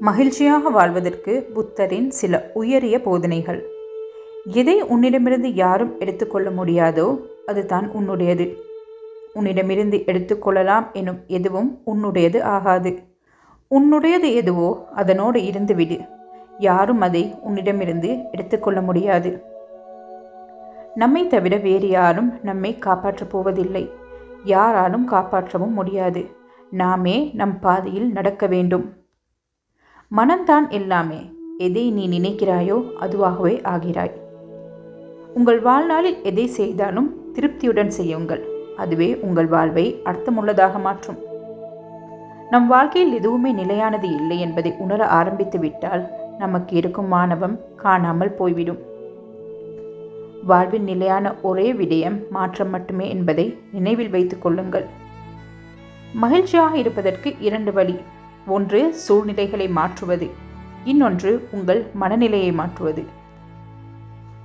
மகிழ்ச்சியாக வாழ்வதற்கு புத்தரின் சில உயரிய போதனைகள். எதை உன்னிடமிருந்து யாரும் எடுத்துக்கொள்ள முடியாதோ அதுதான் உன்னுடையது. உன்னிடமிருந்து எடுத்துக்கொள்ளலாம் எனும் எதுவும் உன்னுடையது ஆகாது. உன்னுடையது எதுவோ அதனோடு இருந்துவிடு. யாரும் அதை உன்னிடமிருந்து எடுத்துக்கொள்ள முடியாது. நம்மை தவிர வேறு யாரும் நம்மை காப்பாற்றப் போவதில்லை. யாராலும் காப்பாற்றவும் முடியாது. நாமே நம் பாதையில் நடக்க வேண்டும். மனம்தான் எல்லாமே. எதை நீ நினைக்கிறாயோ அதுவாகவே ஆகிறாய். உங்கள் வாழ்நாளில் எதை செய்தாலும் திருப்தியுடன் செய்யுங்கள். அதுவே உங்கள் வாழ்வை அர்த்தமுள்ளதாக மாற்றும். நம் வாழ்க்கையில் எதுவுமே நிலையானது இல்லை என்பதை உணர ஆரம்பித்து விட்டால் நமக்கு இருக்கும் மானவம் காணாமல் போய்விடும். வாழ்வின் நிலையான ஒரே விடயம் மாற்றம் மட்டுமே என்பதை நினைவில் வைத்துக் கொள்ளுங்கள். மகிழ்ச்சியாக இருப்பதற்கு 2 வழி. ஒன்று சூழ்நிலைகளை மாற்றுவது, இன்னொன்று உங்கள் மனநிலையை மாற்றுவது.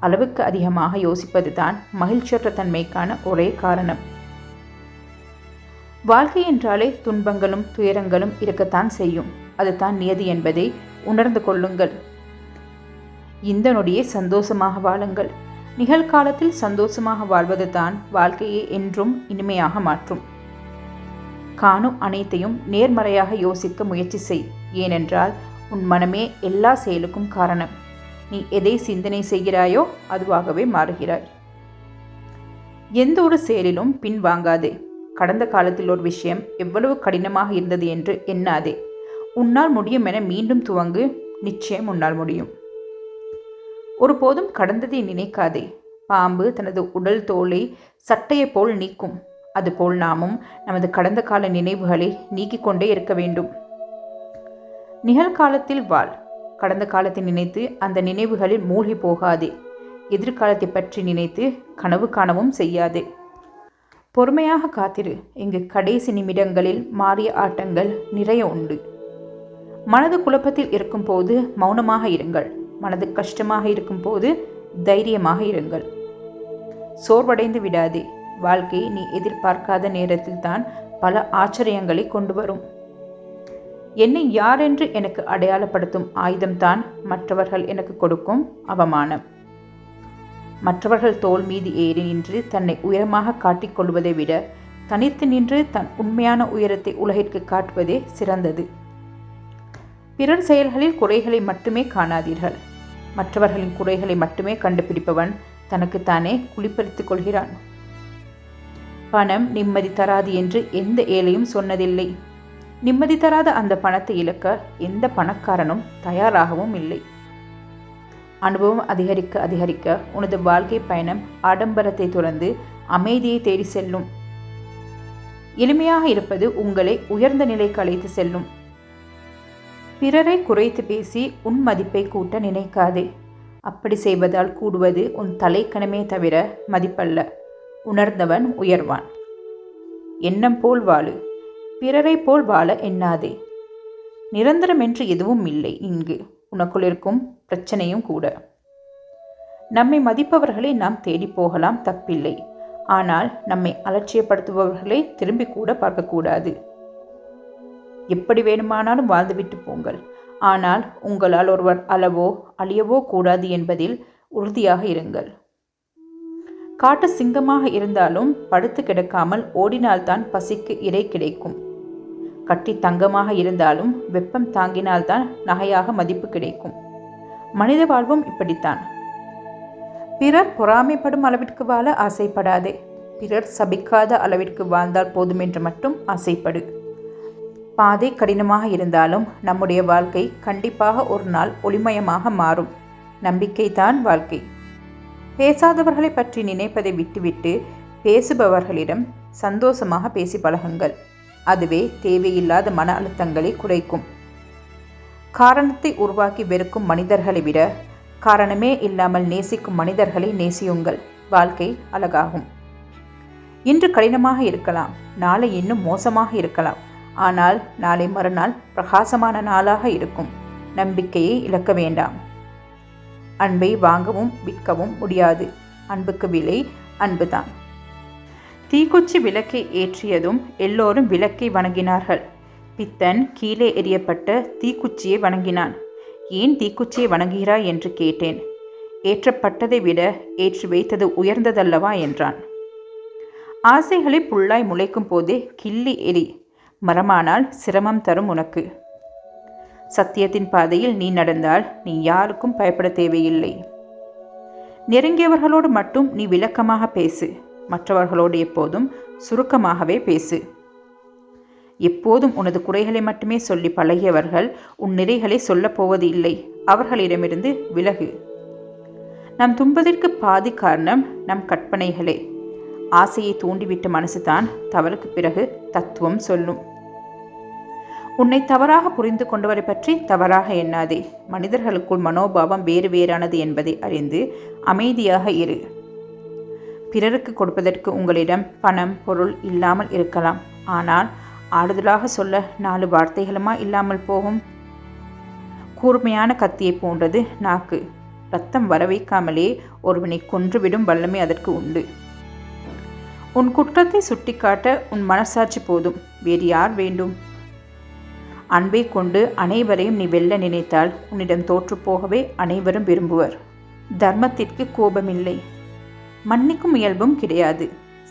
அளவுக்கு அதிகமாக யோசிப்பது தான் மகிழ்ச்சியற்ற தன்மைக்கான ஒரே காரணம். வாழ்க்கை என்றாலே துன்பங்களும் துயரங்களும் இருக்கத்தான் செய்யும். அதுதான் நியதி என்பதை உணர்ந்து கொள்ளுங்கள். இந்த நொடியே சந்தோஷமாக வாழுங்கள். நிகழ்காலத்தில் சந்தோஷமாக வாழ்வது தான் வாழ்க்கையை என்றும் இனிமையாக மாற்றும். காணும் அனைத்தையும் நேர்மறையாக யோசிக்க முயற்சி செய். ஏனென்றால் உன் மனமே எல்லா செயலுக்கும் காரணம். நீ எதை சிந்தனை செய்கிறாயோ அதுவாகவே மாறுகிறாய். எந்த ஒரு செயலிலும் பின்வாங்காதே. கடந்த காலத்தில் ஒரு விஷயம் எவ்வளவு கடினமாக இருந்தது என்று எண்ணாதே. உன்னால் முடியும் என மீண்டும் துவங்கு. நிச்சயம் உன்னால் முடியும். ஒருபோதும் கடந்ததை நினைக்காதே. பாம்பு தனது உடல் தோலை சட்டையை போல் நீக்கும். அதுபோல் நாமும் நமது கடந்த கால நினைவுகளை நீக்கிக் கொண்டே இருக்க வேண்டும். நிகழ்காலத்தில் வாழ். கடந்த காலத்தை நினைத்து அந்த நினைவுகளில் மூழ்கி போகாதே. எதிர்காலத்தை பற்றி நினைத்து கனவு காணவும் செய்யாதே. பொறுமையாக காத்திரு. இங்கு கடைசி நிமிடங்களில் மாறிய ஆட்டங்கள் நிறைய உண்டு. மனது குழப்பத்தில் இருக்கும் போது மௌனமாக இருங்கள். மனது கஷ்டமாக இருக்கும் போது தைரியமாக இருங்கள். சோர்வடைந்து விடாதே. வாழ்க்கை நீ எதிர்பார்க்காத நேரத்தில் தான் பல ஆச்சரியங்களை கொண்டு வரும். என்னை யார் என்று எனக்கு அடையாளப்படுத்தும் ஆயுதம்தான் மற்றவர்கள் எனக்கு கொடுக்கும் அவமானம். மற்றவர்கள் தோள் மீது ஏறி நின்று தன்னை உயரமாக காட்டிக்கொள்வதை விட தனித்து நின்று தன் உண்மையான உயரத்தை உலகிற்கு காட்டுவதே சிறந்தது. பிறர் செயல்களில் குறைகளை மட்டுமே காணாதீர்கள். மற்றவர்களின் குறைகளை மட்டுமே கண்டுபிடிப்பவன் தனக்குத்தானே குளிப்பறித்துக் கொள்கிறான். பணம் நிம்மதி தராது என்று எந்த ஏழையும் சொன்னதில்லை. நிம்மதி தராத அந்த பணத்தை இழக்க எந்த பணக்காரனும் தயாராகவும் இல்லை. அனுபவம் அதிகரிக்க அதிகரிக்க உனது வாழ்க்கை பயணம் ஆடம்பரத்தை துறந்து அமைதியை தேடி செல்லும். எளிமையாக இருப்பது உங்களை உயர்ந்த நிலைக்கு அழைத்து செல்லும். பிறரை குறைத்து பேசி உன் மதிப்பை கூட்ட நினைக்காதே. அப்படி செய்வதால் கூடுவது உன் தலைக்கணமே தவிர மதிப்பல்ல. உணர்ந்தவன் உயர்வான். எண்ணம் போல் வாழு. பிறரை போல் வாழ எண்ணாதே. நிரந்தரம் என்று எதுவும் இல்லை. இங்கு உனக்குள் இருக்கும் பிரச்சனையும் கூட. நம்மை மதிப்பவர்களை நாம் தேடி போகலாம், தப்பில்லை. ஆனால் நம்மை அலட்சியப்படுத்துபவர்களை திரும்பி கூட பார்க்கக்கூடாது. எப்படி வேணுமானாலும் வாழ்ந்துவிட்டு போங்கள். ஆனால் உங்களால் ஒருவர் அளவோ அழியவோ கூடாது என்பதில் உறுதியாக இருங்கள். காட்டு சிங்கமாக இருந்தாலும் படுத்து கிடக்காமல் ஓடினால்தான் பசிக்கு இறை கிடைக்கும். கட்டி தங்கமாக இருந்தாலும் வெப்பம் தாங்கினால்தான் நகையாக மதிப்பு கிடைக்கும். மனித வாழ்வும் இப்படித்தான். பிறர் பொறாமைப்படும் அளவிற்கு வாழ ஆசைப்படாதே. பிறர் சபிக்காத அளவிற்கு வாழ்ந்தால் போதும் என்று மட்டும் ஆசைப்படு. பாதை கடினமாக இருந்தாலும் நம்முடைய வாழ்க்கை கண்டிப்பாக ஒரு நாள் ஒளிமயமாக மாறும். நம்பிக்கைதான் வாழ்க்கை. பேசாதவர்களை பற்றி நினைப்பதை விட்டுவிட்டு பேசுபவர்களிடம் சந்தோஷமாக பேசி பழகுங்கள். அதுவே தேவையில்லாத மன அழுத்தங்களை குறைக்கும். காரணத்தை உருவாக்கி வெறுக்கும் மனிதர்களை விட காரணமே இல்லாமல் நேசிக்கும் மனிதர்களை நேசியுங்கள். வாழ்க்கை அழகாகும். இன்று கடினமாக இருக்கலாம், நாளை இன்னும் மோசமாக இருக்கலாம். ஆனால் நாளை மறுநாள் பிரகாசமான நாளாக இருக்கும். நம்பிக்கையை இழக்க வேண்டாம். அன்பை வாங்கவும் விற்கவும் முடியாது. அன்புக்கு விலை அன்புதான். தீக்குச்சி விளக்கை ஏற்றியதும் எல்லோரும் விளக்கை வணங்கினார்கள். பித்தன் கீழே எறியப்பட்ட தீக்குச்சியை வணங்கினான். ஏன் தீக்குச்சியை வணங்குகிறாய் என்று கேட்டேன். ஏற்றப்பட்டதை விட ஏற்றி வைத்தது உயர்ந்ததல்லவா என்றான். ஆசைகளை புல்லாய் முளைக்கும் போதே கிள்ளி எரி, மரமானால் சிரமம் தரும் உனக்கு. சத்தியத்தின் பாதையில் நீ நடந்தால் நீ யாருக்கும் பயப்பட தேவையில்லை. நெருங்கியவர்களோடு மட்டும் நீ விளக்கமாக பேசு, மற்றவர்களோடு எப்போதும் சுருக்கமாகவே பேசு. எப்போதும் உனது குறைகளை மட்டுமே சொல்லி பழகியவர்கள் உன் நிறைகளை சொல்லப்போவது இல்லை. அவர்களிடமிருந்து விலகு. நம் துன்பத்திற்கு பாதி காரணம் நம் கற்பனைகளே. ஆசையை தூண்டிவிட்ட மனசுதான் தவறுக்கு பிறகு தத்துவம் சொல்லும். உன்னை தவறாக புரிந்து கொண்டவரை பற்றி தவறாக எண்ணாதே. மனிதர்களுக்குள் மனோபாவம் வேறு வேறானது என்பதை அறிந்து அமைதியாக இரு. பிறருக்கு கொடுப்பதற்கு உங்களிடம் பணம் பொருள் இல்லாமல் இருக்கலாம். ஆனால் ஆறுதலாக சொல்ல 4 வார்த்தைகளுமா இல்லாமல் போகும்? கூர்மையான கத்தியை போன்றது நாக்கு. ரத்தம் வரவைக்காமலே ஒருவனை கொன்றுவிடும் வல்லமை அதற்கு உண்டு. உன் குற்றத்தை சுட்டிக்காட்ட உன் மனசாட்சி போதும். வேறு யார் வேண்டும்? அன்பை கொண்டு அனைவரையும் நீ வெல்ல நினைத்தால் உன்னிடம் தோற்றுப்போகவே அனைவரும் விரும்புவர். தர்மத்திற்கு கோபமில்லை, மன்னிக்கும் இயல்பும் கிடையாது.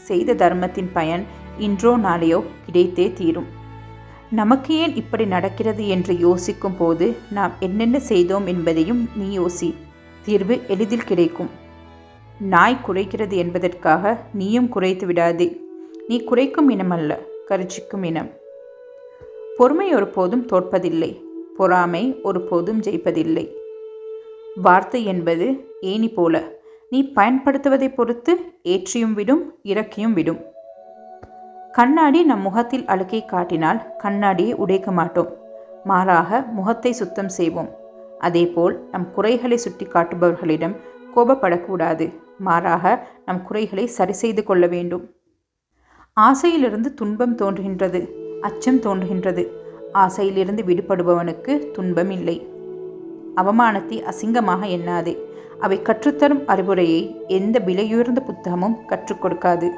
செய்த தர்மத்தின் பயன் இன்றோ நாளையோ கிடைத்தே தீரும். நமக்கு ஏன் இப்படி நடக்கிறது என்று யோசிக்கும் போது நாம் என்னென்ன செய்தோம் என்பதையும் நீ யோசி. தீர்வு எளிதில் கிடைக்கும். நாய் குறைக்கிறது என்பதற்காக நீயும் குறைத்து விடாதே. நீ குறைக்கும் இனமல்ல, கர்ஜிக்கும் இனம். பொறுமை ஒருபோதும் தோற்பதில்லை, பொறாமை ஒருபோதும் ஜெயிப்பதில்லை. வார்த்தை என்பது ஏணி போல, நீ பயன்படுத்துவதை பொறுத்து ஏற்றியும் விடும், இறக்கியும் விடும். கண்ணாடி நம் முகத்தில் அழுக்கை காட்டினால் கண்ணாடியை உடைக்க மாட்டோம். மாறாக முகத்தை சுத்தம் செய்வோம். அதேபோல் நம் குறைகளை சுட்டி காட்டுபவர்களிடம் கோபப்படக்கூடாது. மாறாக நம் குறைகளை சரி செய்து கொள்ள வேண்டும். ஆசையிலிருந்து துன்பம் தோன்றுகின்றது, அச்சம் தோன்றுகின்றது. ஆசையிலிருந்து விடுபடுபவனுக்கு துன்பம் இல்லை. அவமானத்தை அசிங்கமாக எண்ணாதே. அவை கற்றுத்தரும் அறிவுரையை எந்த விலையுயர்ந்த புத்தகமும் கற்றுக் கொடுக்காது.